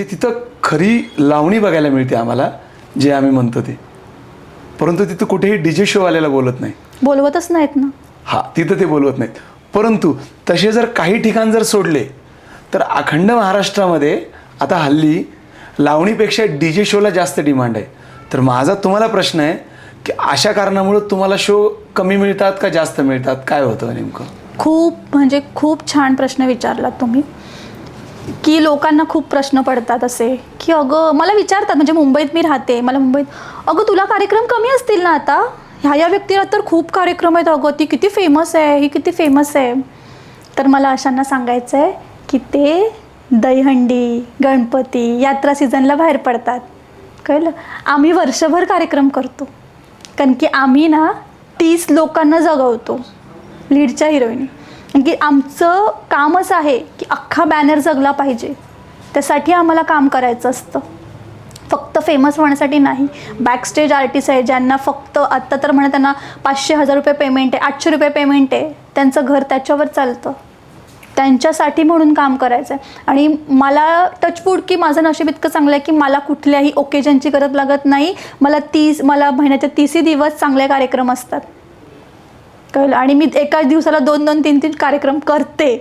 म्हणजे तिथं खरी लावणी बघायला मिळते आम्हाला, जे आम्ही म्हणतो ते. परंतु तिथं कुठेही DJ शोवाल्याला बोलत नाही, बोलवतच नाहीत ना. हां, तिथं ते बोलवत नाहीत. परंतु तसे जर काही ठिकाण जर सोडले तर अखंड महाराष्ट्रामध्ये आता हल्ली लावणीपेक्षा DJ शोला जास्त डिमांड आहे. तर माझा तुम्हाला प्रश्न आहे की अशा कारणामुळं तुम्हाला शो कमी मिळतात का जास्त मिळतात, काय होतं नेमकं? खूप छान प्रश्न विचारला तुम्ही, की लोकांना खूप प्रश्न पडतात असे की अगं मला विचारतात, म्हणजे मुंबईत मी राहते, मला मुंबईत अगं तुला कार्यक्रम कमी असतील ना आता, ह्या व्यक्तीला तर खूप कार्यक्रम आहेत, अगं ती किती फेमस आहे, ही किती फेमस आहे. तर मला अशांना सांगायचं आहे की ते दहीहंडी, गणपती, यात्रा सीझनला बाहेर पडतात, कळलं. आम्ही वर्षभर कार्यक्रम करतो, कारण की आम्ही ना 30 लोकांना जगवतो, लीडच्या हिरोईनी. कारण की आमचं कामच आहे की अख्खा बॅनर जगला पाहिजे, त्यासाठी आम्हाला काम करायचं असतं, फक्त फेमस होण्यासाठी नाही. बॅकस्टेज आर्टिस्ट आहे ज्यांना फक्त आत्ता तर म्हणा त्यांना 500-1000 रुपये पेमेंट आहे, 800 रुपये पेमेंट आहे, त्यांचं घर त्याच्यावर चालतं, त्यांच्यासाठी म्हणून काम करायचं आहे. आणि मला टचवूड की माझं नशीब इतकं चांगलं आहे की मला कुठल्याही ओकेजनची गरज लागत नाही. मला महिन्याचे 30 दिवस चांगले कार्यक्रम असतात, कळलं. आणि मी एकाच दिवसाला 2-2, 3-3 कार्यक्रम करते,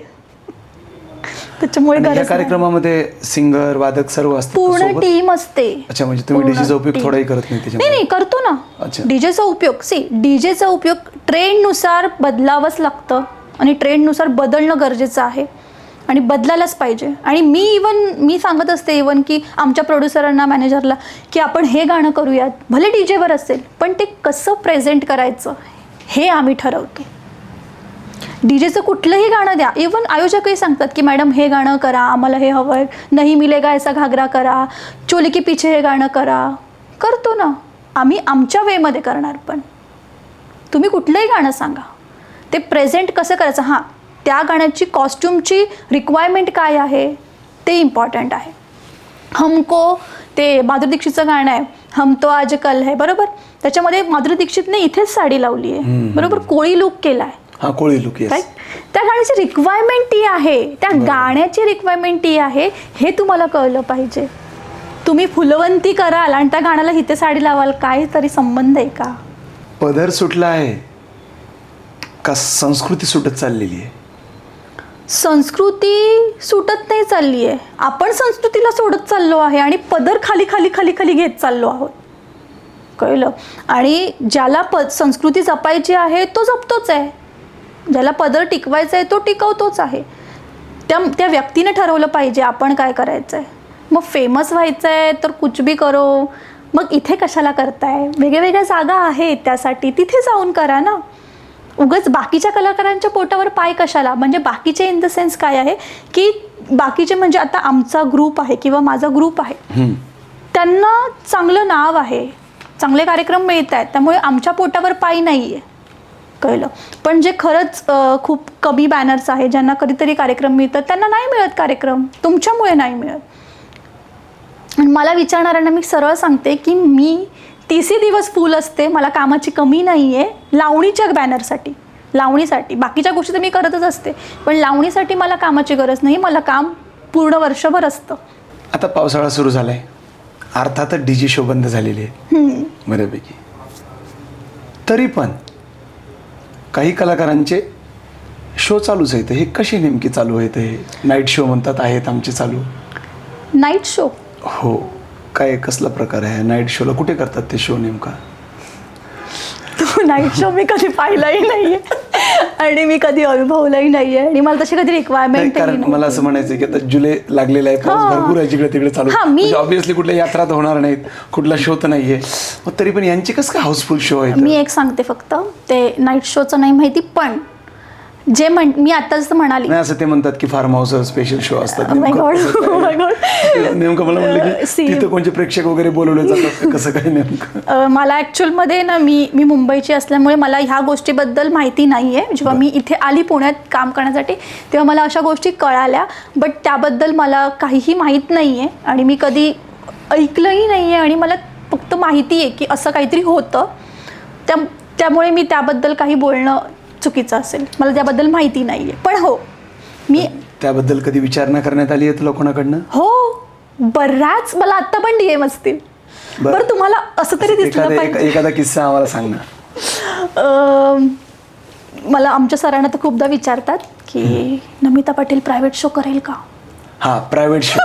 त्याच्यामुळे या कार्यक्रमामध्ये सिंगर, वादक सर्व असतात, पूर्ण टीम असते. अच्छा, म्हणजे तुम्ही डीजेचा उपयोग थोडाही करत नाही त्याच्यामध्ये? नाही, करतो ना. अच्छा. डीजेचा उपयोग ट्रेंडनुसार बदलावंच लागतं आणि ट्रेंडनुसार बदलणं गरजेचं आहे आणि बदलायलाच पाहिजे. आणि मी सांगत असते इवन की आमच्या प्रोड्युसरांना, मॅनेजरला, की आपण हे गाणं करूयात, भले डीजेवर असेल पण ते कसं प्रेझेंट करायचं हे आम्ही ठरवतो. डीजेचं कुठलंही गाणं द्या, इवन आयोजकही सांगतात की मॅडम हे गाणं करा, आम्हाला हे हवं आहे, नाही मिलेगा ऐसा घागरा करा, चोली की पीछे हे गाणं करा, करतो ना आम्ही आमच्या वेमध्ये करणार. पण तुम्ही कुठलंही गाणं सांगा, ते प्रेझेंट कसं करायचं, हां त्या गाण्याची कॉस्ट्युमची रिक्वायरमेंट काय आहे ते इम्पॉर्टंट आहे. हमको ते माधुरी दीक्षितचं गाणं आहे, हम तो आज कल है, बरोबर, त्याच्यामध्ये माधुरी दीक्षितने इथेच साडी लावली आहे, बरोबर, कोळी लुक केला आहे, हां, कोळी लुक, राईट. त्या गाण्याची रिक्वायरमेंट ती आहे, त्या गाण्याची रिक्वायरमेंट ती आहे, हे तुम्हाला कळलं पाहिजे. तुम्ही फुलवंती कराल आणि त्या गाण्याला इथे साडी लावाल, काहीतरी संबंध आहे का? पदर सुटला आहे का संस्कृती सुटत चाललेली आहे? संस्कृती सुटत नाही चालली आहे, आपण संस्कृतीला सोडत चाललो आहे आणि पदर खाली खाली खाली खाली घेत चाललो आहोत, कळलं. आणि ज्याला संस्कृती जपायची आहे तो जपतोच आहे, ज्याला पदर टिकवायचा आहे तो टिकवतोच आहे. त्या व्यक्तीने ठरवलं पाहिजे आपण काय करायचं आहे. मग फेमस व्हायचं आहे तर कुछ भी करो, मग इथे कशाला करताय, वेगळ्या जागा आहेत त्यासाठी, तिथे जाऊन करा ना. उगाच बाकीच्या कलाकारांच्या पोटावर पाय कशाला, म्हणजे बाकीचे इन द सेन्स काय आहे की बाकीचे म्हणजे आता आमचा ग्रुप आहे किंवा माझा ग्रुप आहे, त्यांना चांगलं नाव आहे, चांगले कार्यक्रम मिळत आहेत, त्यामुळे आमच्या पोटावर पाय नाही आहे, कळलं. पण जे खरंच खूप कमी बॅनर्स आहे, ज्यांना कधीतरी कार्यक्रम मिळतात, त्यांना नाही मिळत कार्यक्रम, तुमच्यामुळे नाही मिळत. आणि मला विचारणाऱ्यांना मी सरळ सांगते की मी 30 दिवस फुल असते, मला कामाची कमी नाही आहे लावणीच्या बॅनरसाठी, लावणीसाठी. बाकीच्या गोष्टी तर मी करतच असते, पण लावणीसाठी मला कामाची गरज नाही, मला काम पूर्ण वर्षभर असतं. आता पावसाळा सुरू झाला आहे, अर्थातच DJ शो बंद झालेले आहेत बऱ्यापैकी, तरी पण काही कलाकारांचे शो चालूच आहेत. हे कसे नेमके चालू आहेत? हे नाईट शो म्हणतात आहेत आमचे चालू. Night show? हो, काय कसला प्रकार आहे नाईट शोला? कुठे करतात ते शो नेमका? तो नाईट शो मी कधी पाहिलाही नाहीये आणि मी कधी अनुभवलाही नाहीये आणि मला तशी कधी रिक्वायरमेंट. कारण मला असं म्हणायचं की आता जुलै लागलेला आहे, पाऊस भरपूर आहे जिकडे तिकडे चालू, म्हणजे ऑब्व्हियसली कुठल्या यात्रा तर होणार नाहीत, कुठला शो तर नाहीये, मग तरी पण यांचे कसं काय हाऊसफुल शो आहे? मी एक सांगते फक्त, ते नाईट शोचं नाही माहिती, पण जे मी आता जसं म्हणाली नाही, असं ते म्हणतात की फार्म हाऊस स्पेशल शो असतात. नेमकं मला म्हटलं की तिथं कोणते प्रेक्षक वगैरे बोलवले जातात, कसं काय नेमकं? मला ॲक्च्युअलमध्ये ना मी मुंबईची असल्यामुळे मला ह्या गोष्टीबद्दल माहिती नाही आहे. जेव्हा मी इथे आली पुण्यात काम करण्यासाठी तेव्हा मला अशा गोष्टी कळाल्या, बट त्याबद्दल मला काहीही माहीत नाही आहे आणि मी कधी ऐकलंही नाही आहे आणि मला फक्त माहिती आहे की असं काहीतरी होतं, त्यामुळे मी त्याबद्दल काही बोलणं चुकीचं असेल, मला त्याबद्दल माहिती नाही आहे. पण हो, मी त्याबद्दल कधी विचारणा करण्यात आली आहे तुला कोणाकडनं? हो, बऱ्याच, मला आता पण DM असतील. बरं तुम्हाला असं तरी दिसलं पाहिजे. एखादा किस्सा आम्हाला सांग ना. मला आमच्या सरांना तर खूपदा विचारतात की नमिता पाटील प्रायव्हेट शो करेल का. हा, प्रायव्हेट शो.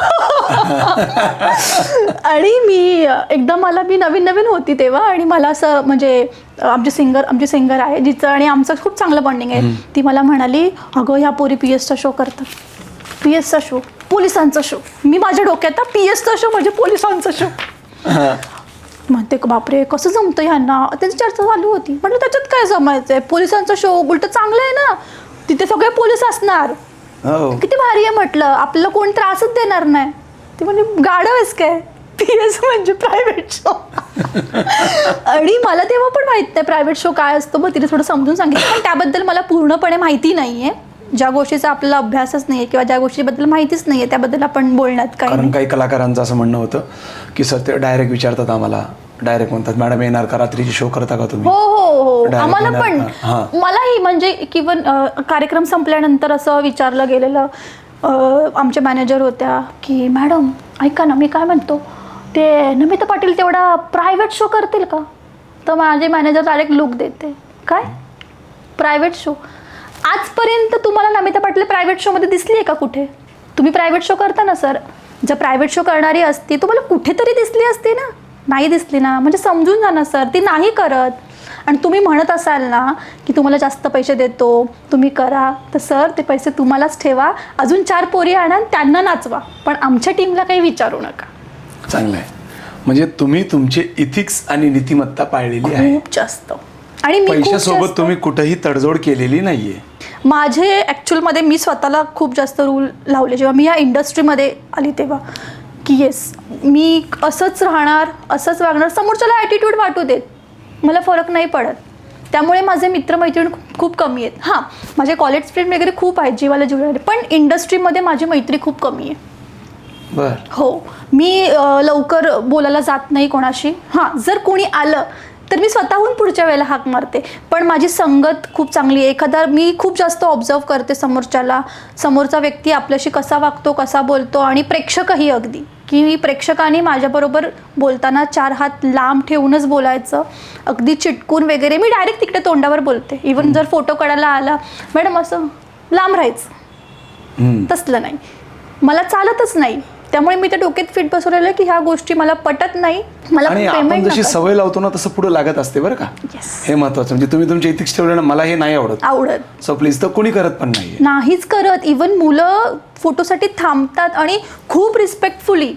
आणि मी नवीन होती तेव्हा, आणि मला असं म्हणजे आमची सिंगर आहे जिचं आणि आमचं खूप चांगलं बॉन्डिंग आहे. ती मला म्हणाली, अगं ह्या पोरी PS चा शो करतात. PS चा शो, पोलिसांचा शो. मी माझ्या डोक्यात PS चा शो म्हणजे पोलिसांचा शो. म्हणते बापरे कसं जमतं ह्यांना. त्यांची चर्चा चालू होती. म्हटलं त्याच्यात काय जमायचंय, पोलिसांचा शो उलट चांगलं आहे ना, तिथे सगळे पोलीस असणार, किती भारी आहे म्हटलं, आपल्याला कोण त्रासच देणार नाही. ती म्हणजे गाढव आहेस काय, PS म्हणजे प्रायव्हेट शो. आणि मला तेव्हा पण माहित नाही प्रायव्हेट शो काय असतो. मग तिने थोडं समजून सांगितलं, पण त्याबद्दल मला पूर्णपणे माहिती नाहीये. ज्या गोष्टीचा आपल्याला अभ्यासच नाहीये किंवा ज्या गोष्टीबद्दल माहितीच नाहीये त्याबद्दल आपण बोलण्यात काय. कारण काही कलाकारांचं असं म्हणणं होतं की सर ते डायरेक्ट विचारतात आम्हाला, डायरेक्ट म्हणतात मॅडम येणार का, रात्रीची शो करता का तुम्ही. हो आम्हाला पण, मलाही म्हणजे इव्हन कार्यक्रम संपल्यानंतर असं विचारलं गेलेलं. आमच्या मॅनेजर होत्या की मॅडम ऐका ना, मी काय म्हणतो, ते नमिता पाटील तेवढा प्रायव्हेट शो करतील का. तर माझे मॅनेजर डायरेक्ट लुक देते, काय प्रायव्हेट शो. आजपर्यंत तुम्हाला नमिता पाटील प्रायव्हेट शोमध्ये दिसली आहे का कुठे. तुम्ही प्रायव्हेट शो करता ना सर, जर प्रायव्हेट शो करणारी असती तुम्हाला कुठेतरी दिसली असती ना. नाही दिसली ना, म्हणजे समजून जा ना सर, ती नाही करत. आणि तुम्ही म्हणत असाल ना की तुम्हाला जास्त पैसे देतो, तुम्ही करा, तर सर ते पैसे तुम्हालाच ठेवा, अजून 4 पोरी आणा, त्यांना नाचवा, पण आमच्या टीमला काही विचारू नका. चांगलं आहे. म्हणजे तुम्ही तुमचे इथिक्स आणि नीतिमत्ता पाळलेली आहे खूप जास्त. आणि मी पैशासोबत तुम्ही कुठेही तडजोड केलेली नाहीये. माझे ॲक्च्युअलमध्ये मी स्वतःला खूप जास्त रूल लावले जेव्हा मी या इंडस्ट्रीमध्ये आली तेव्हा, की येस मी असंच राहणार, असंच वागणार, समोरच्याला ॲटिट्यूड वाटू देत, मला फरक नाही पडत. त्यामुळे माझे मित्रमैत्रिणी खूप कमी आहेत. हां, माझे कॉलेज फ्रेंड वगैरे खूप आहेत, जीवाला जीवले, पण इंडस्ट्रीमध्ये माझी मैत्री खूप कमी आहे. बरं. हो, मी लवकर बोलायला जात नाही कोणाशी. हां, जर कोणी आलं तर मी स्वतःहून पुढच्या वेळेला हाक मारते. पण माझी संगत खूप चांगली आहे. एखादा मी खूप जास्त ऑब्झर्व करते समोरच्याला, समोरचा व्यक्ती आपल्याशी कसा वागतो, कसा बोलतो, आणि प्रेक्षकही अगदी, की प्रेक्षकाने माझ्याबरोबर बोलताना 4 हात लांब ठेवूनच बोलायचं, अगदी चिटकून वगैरे. मी डायरेक्ट तिकडे तोंडावर बोलते. इवन जर फोटो काढायला आला, मॅडम असं लांब राहायचं, तसलं नाही, मला चालतच नाही. त्यामुळे मी त्या डोक्यात फिट बसवलेलं की ह्या गोष्टी मला पटत नाही. मला आणि आपण जशी सवय लावतो ना तसं पुढे लागत असते बरं का. हे महत्वाचं. म्हणजे तुम्ही तुमचे इथिक्स ठेवले ना, मला हे नाही आवडत, सो प्लीज, तर कोणी करत पण नाहीच करत. इवन मुलं फोटोसाठी थांबतात आणि खूप रिस्पेक्टफुली,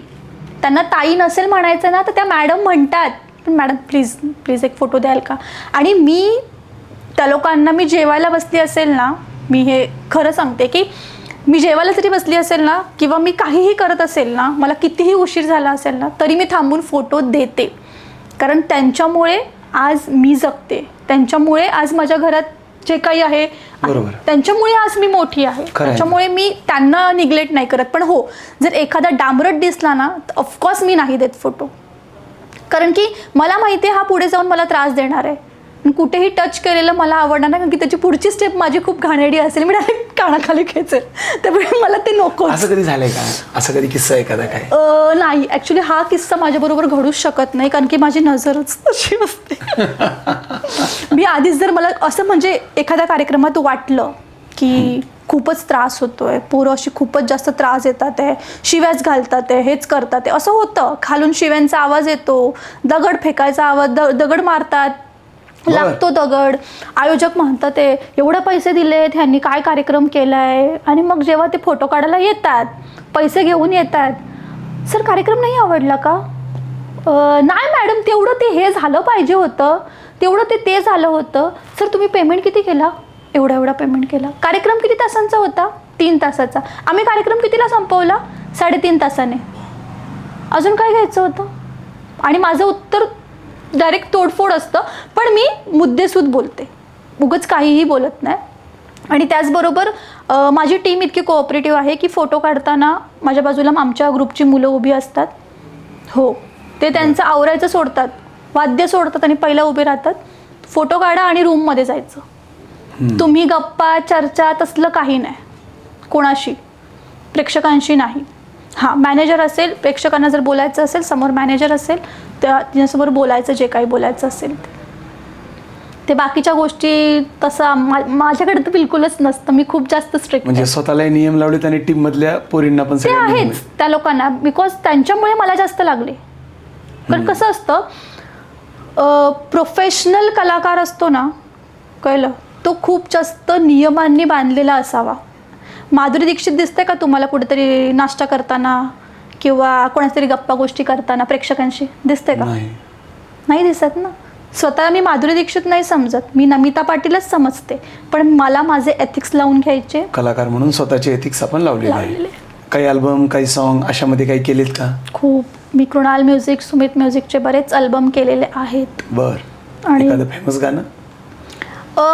त्यांना ताई नसेल म्हणायचं ना तर त्या मॅडम म्हणतात, पण मॅडम प्लीज एक फोटो द्याल का. आणि मी त्या लोकांना, मी जेवायला बसली असेल ना, मी हे खरं सांगते की मी जेवायला जरी बसली असेल ना किंवा मी काहीही करत असेल ना, मला कितीही उशीर झाला असेल ना, तरी मी थांबून फोटो देते. कारण त्यांच्यामुळे आज मी जगते, त्यांच्यामुळे आज माझ्या घरात जे काही आहे, त्यांच्यामुळे आज मी मोठी आहे. त्याच्यामुळे मी त्यांना निग्लेक्ट नाही करत. पण हो, जर एखादा डांबरट दिसला ना तर ऑफकोर्स मी नाही देत फोटो. कारण की मला माहिती आहे हा पुढे जाऊन मला त्रास देणार आहे. कुठेही टच केलेलं मला आवडणार नाही, कारण की त्याची पुढची स्टेप माझी खूप घाणेरडी असेल, मी डायरेक्ट कानाखाली खेचेल. त्यामुळे मला ते नको. असं कधी झालंय का, असं कधी किस्सा एखादा काय. नाही, ॲक्च्युली हा किस्सा माझ्याबरोबर घडूच शकत नाही, कारण की माझी नजरच तशी असते. मी आधीच जर मला असं म्हणजे एखाद्या कार्यक्रमात वाटलं की खूपच त्रास होतोय, पोरं अशी खूपच जास्त त्रास येतात आहे, शिव्याच घालतात आहे, हेच करतात आहे, असं होतं. खालून शिव्यांचा आवाज येतो, दगड फेकायचा आवाज, दगड मारतात, लागतो दगड. आयोजक म्हणतात ते एवढे पैसे दिलेत, ह्यांनी काय कार्यक्रम केलाय. आणि मग जेव्हा ते फोटो काढायला येतात, पैसे घेऊन येतात, सर कार्यक्रम नाही आवडला का. नाही मॅडम, तेवढं ते हे झालं पाहिजे होतं, तेवढं ते झालं होतं. सर तुम्ही पेमेंट किती केला. एवढा पेमेंट केला. कार्यक्रम किती तासांचा होता. 3 तासाचा. आम्ही कार्यक्रम कितीला संपवला. 3.5 तासाने. अजून काय घ्यायचं होतं. आणि माझं उत्तर डायरेक्ट तोडफोड असतं, पण मी मुद्देसूद बोलते, उगाच काहीही बोलत नाही. आणि त्याचबरोबर माझी टीम इतकी कोऑपरेटिव्ह आहे की फोटो काढताना माझ्या बाजूला आमच्या ग्रुपची मुलं उभी असतात. हो, ते त्यांचं आवरायचं सोडतात, वाद्य सोडतात आणि पहिला उभे राहतात. फोटो काढा आणि रूममध्ये जायचं. तुम्ही गप्पा चर्चा तसलं काही नाही, कोणाशी, प्रेक्षकांशी नाही. हां, मॅनेजर असेल, प्रेक्षकांना जर बोलायचं असेल, समोर मॅनेजर असेल, तिच्यासमोर बोलायचं जे काही बोलायचं असेल ते बाकीच्या गोष्टी तसं माझ्याकडे तर बिलकुलच नसतं. मी खूप जास्त स्ट्रिक्ट म्हणजे स्वतःलाही नियम लावलेत आणि टीम मधल्या पोरींना पण ते सगळे नियम आहेच आहेत. त्या लोकांना, बिकॉज त्यांच्यामुळे मला जास्त लागले. कारण कसं असतं, प्रोफेशनल कलाकार असतो ना, कळलं, तो खूप जास्त नियमांनी बांधलेला असावा. माधुरी दीक्षित दिसते का तुम्हाला कुठेतरी नाश्ता करताना किंवा कोणातरी गप्पा गोष्टी करताना प्रेक्षकांशी दिसते का? नाही दिसत ना. स्वतःला मी माधुरी दीक्षित नाही समजत, मी नमिता पाटीलच समजते, पण मला माझे एथिक्स लावून घ्यायचे. कलाकार म्हणून स्वतःचे एथिक्स आपण लावलेले आहे. काही अल्बम, काही सॉन्ग अशामध्ये काही केलेत का? खूप. मी कृणाल म्युझिक, सुमित म्युझिकचे बरेच अल्बम केलेले आहेत. बर. एखादं फेमस गाणं?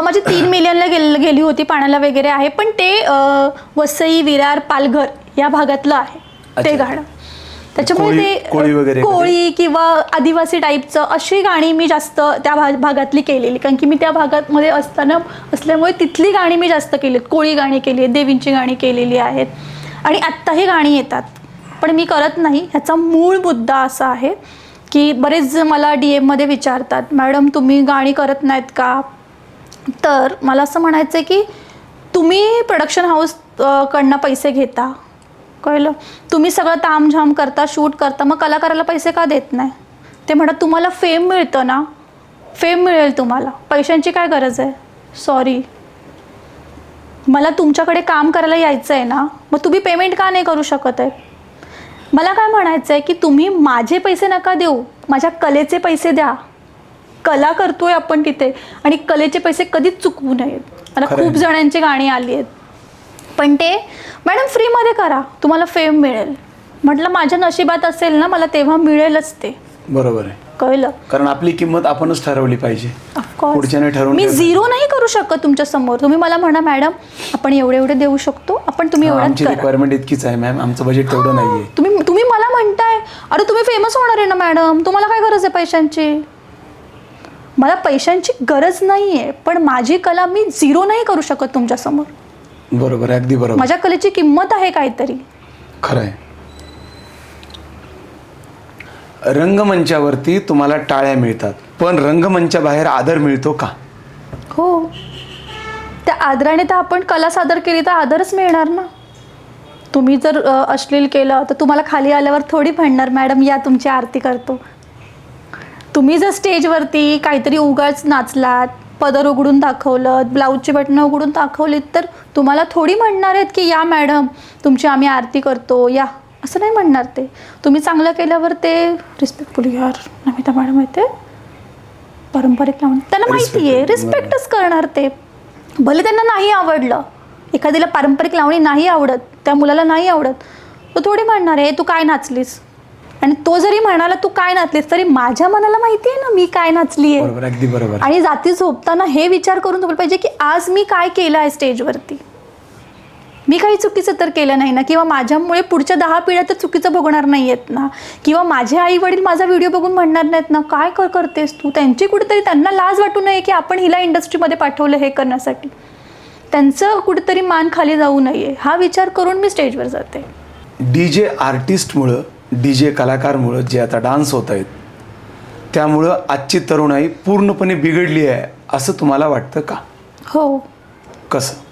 माझी 3 मिलियनला गेली होती, पाण्याला वगैरे आहे, पण ते वसई, विरार, पालघर या भागातलं आहे ते गाणं. त्याच्यामुळे ते कोळी किंवा आदिवासी टाईपचं अशी गाणी मी जास्त त्या भागातली केलेली, कारण की मी त्या भागामध्ये असल्यामुळे तिथली गाणी मी जास्त केलीत. कोळी गाणी केली आहेत, देवींची गाणी केलेली आहेत आणि आत्ताही गाणी येतात, पण मी करत नाही. ह्याचा मूळ मुद्दा असा आहे की बरेच मला DM मध्ये विचारतात, मॅडम तुम्ही गाणी करत नाहीत का? तर मला असं म्हणायचं आहे की तुम्ही प्रोडक्शन हाऊस कडनं पैसे घेता, कळलं, तुम्ही सगळं तामझाम करता, शूट करता, मग कलाकाराला पैसे का देत नाही? ते म्हणतात तुम्हाला फेम मिळतं ना, फेम मिळेल तुम्हाला, पैशांची काय गरज आहे? सॉरी, मला तुमच्याकडे काम करायला यायचं आहे ना, मग तुम्ही पेमेंट का नाही करू शकत आहे? मला काय म्हणायचं आहे की तुम्ही माझे पैसे नका देऊ, माझ्या कलेचे पैसे द्या. कला करतोय आपण तिथे आणि कलेचे पैसे कधीच चुकवू नयेत. मला खूप जणांची गाणी आली आहेत, पण ते मॅडम फ्रीमध्ये करा, तुम्हाला फेम मिळेल. म्हटलं माझ्या नशिबात असेल ना, मला तेव्हा मिळेलच ते. बरोबर आहे, कळलं, कारण आपली किंमत आपणच ठरवली पाहिजे. पुढच्याने ठरवून मी झिरो नाही करू शकत तुमच्या समोर. तुम्ही मला म्हणा मॅडम आपण एवढे देऊ शकतो, आपण तुम्ही एवढं आमची रिक्वायरमेंट इतकीच आहे मॅम, आमचं बजेट तेवढं नाहीये. तुम्ही मला म्हणताय अरे तुम्ही फेमस होणार आहे ना मॅडम, तुम्हाला काय गरज आहे पैशांची? मला पैशांची गरज नाहीये, पण माझी कला मी झिरो नाही करू शकत तुमच्या समोर. बरोबर, अगदी बरोबर. माझ्या कलेची किंमत आहे काहीतरी. खरं आहे. रंगमंचावरती तुम्हाला टाळ्या मिळतात, पण रंगमंचा बाहेर आदर मिळतो का? हो, त्या आदराने तर आपण कला सादर केली तर आदरच मिळणार ना. तुम्ही जर अश्लील केलं तर तुम्हाला खाली आल्यावर थोडी म्हणणार मॅडम या तुमची आरती करतो. तुम्ही जर स्टेजवरती काहीतरी उगाच नाचलात, पदर उघडून दाखवलं, ब्लाऊजची बटणं उघडून दाखवलीत, तर तुम्हाला थोडी म्हणणार आहेत की या मॅडम तुमची आम्ही आरती करतो या, असं नाही म्हणणार ते. तुम्ही चांगलं केल्यावर ते रिस्पेक्टफुल, यार नमिता मॅडम आहे ते पारंपरिक लावून, त्यांना माहिती आहे, रिस्पेक्टच करणार ते. भले त्यांना नाही आवडलं, एखाद्याला पारंपरिक लावणी नाही आवडत, त्या मुलाला नाही आवडत, तो थोडी म्हणणार आहे तू काय नाचलीस. आणि तो जरी म्हणाला तू काय नाचलीस, तरी माझ्या मनाला माहिती आहे ना मी काय नाचली आहे. अगदी बरोबर. आणि रात्री झोपताना हे विचार करून झोपलं पाहिजे की आज मी काय केलं आहे स्टेजवरती. मी काही चुकीचं तर केलं नाही ना, किंवा माझ्यामुळे पुढच्या 10 पिढ्या तर चुकीचं भोगणार नाही आहेत ना, किंवा माझे आई वडील माझा व्हिडिओ बघून म्हणणार नाहीत ना काय करतेस तू. त्यांची कुठेतरी त्यांना लाज वाटू नये की आपण हिला इंडस्ट्रीमध्ये पाठवलं हे करण्यासाठी. त्यांचं कुठेतरी मान खाली जाऊ नये हा विचार करून मी स्टेजवर जाते. DJ आर्टिस्टमुळं, DJ कलाकारमुळं जे आता डान्स होत आहेत त्यामुळं आजची तरुणाई पूर्णपणे बिघडली आहे असं तुम्हाला वाटतं का? हो. कसं?